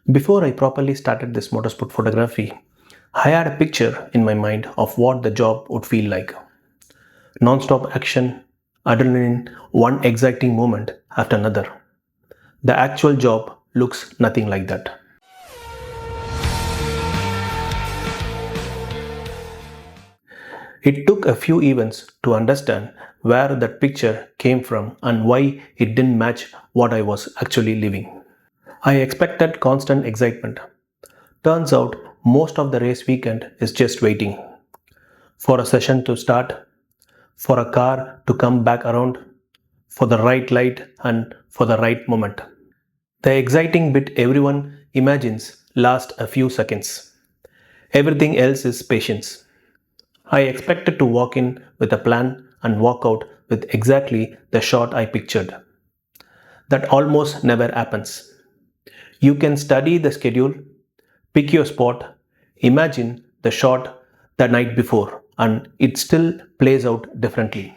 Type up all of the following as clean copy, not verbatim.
Before I properly started this motorsport photography, I had a picture in my mind of what the job would feel like. Non-stop action, adrenaline, one exciting moment after another. The actual job looks nothing like that. It took a few events to understand where that picture came from and why it didn't match what I was actually living. I expected constant excitement. Turns out most of the race weekend is just waiting for a session to start, for a car to come back around, for the right light and for the right moment. The exciting bit everyone imagines lasts a few seconds. Everything else is patience. I expected to walk in with a plan and walk out with exactly the shot I pictured. That almost never happens. You can study the schedule, pick your spot, imagine the shot the night before, and it still plays out differently.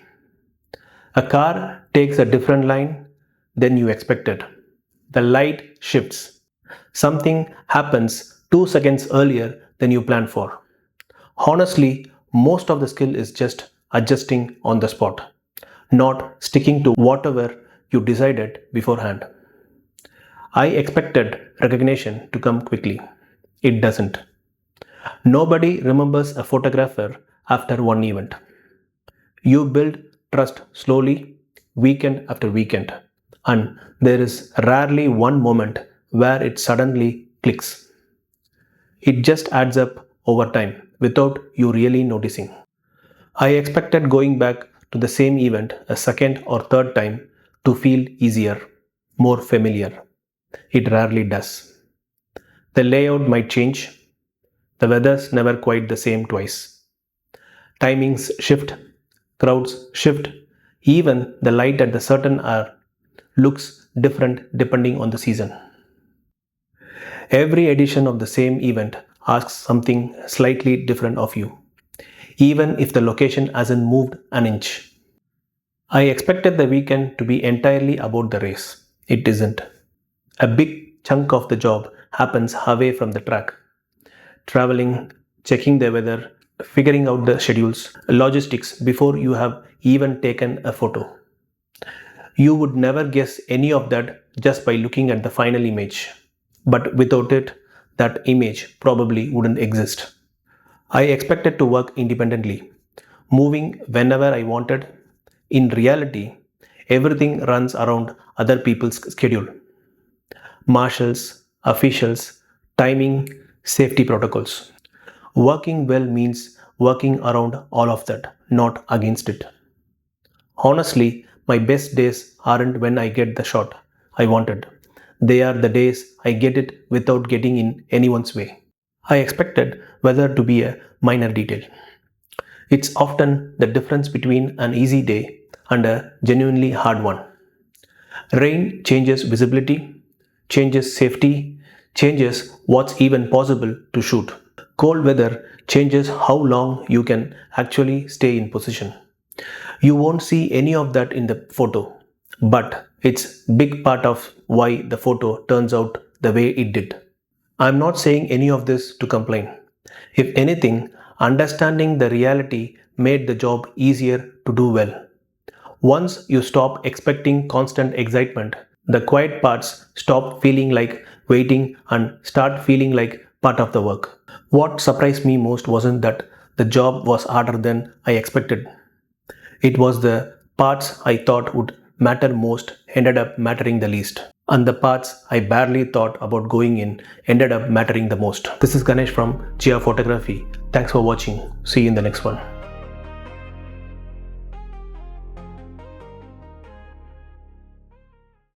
A car takes a different line than you expected. The light shifts. Something happens 2 seconds earlier than you planned for. Honestly, most of the skill is just adjusting on the spot, not sticking to whatever you decided beforehand. I expected recognition to come quickly. It doesn't. Nobody remembers a photographer after one event. You build trust slowly, weekend after weekend, and there is rarely one moment where it suddenly clicks. It just adds up over time without you really noticing. I expected going back to the same event a second or third time to feel easier, more familiar. It rarely does. The layout might change. The weather's never quite the same twice. Timings shift, crowds shift, even the light at the certain hour looks different depending on the season. Every edition of the same event asks something slightly different of you, even if the location hasn't moved an inch. I expected the weekend to be entirely about the race. It isn't. A big chunk of the job happens away from the track. Traveling, checking the weather, figuring out the schedules, logistics before you have even taken a photo. You would never guess any of that just by looking at the final image. But without it, that image probably wouldn't exist. I expected to work independently, moving whenever I wanted. In reality, everything runs around other people's schedule. Marshals, officials, timing, safety protocols. Working well means working around all of that, not against it. Honestly, my best days aren't when I get the shot I wanted. They are the days I get it without getting in anyone's way. I expected weather to be a minor detail. It's often the difference between an easy day and a genuinely hard one. Rain changes visibility, changes safety, changes what's even possible to shoot. Cold weather changes how long you can actually stay in position. You won't see any of that in the photo, but it's big part of why the photo turns out the way it did. I'm not saying any of this to complain. If anything, understanding the reality made the job easier to do well. Once you stop expecting constant excitement, the quiet parts stop feeling like waiting and start feeling like part of the work. What surprised me most wasn't that the job was harder than I expected. It was the parts I thought would matter most ended up mattering the least. And the parts I barely thought about going in ended up mattering the most. This is Ganesh from Gia Photography. Thanks for watching. See you in the next one.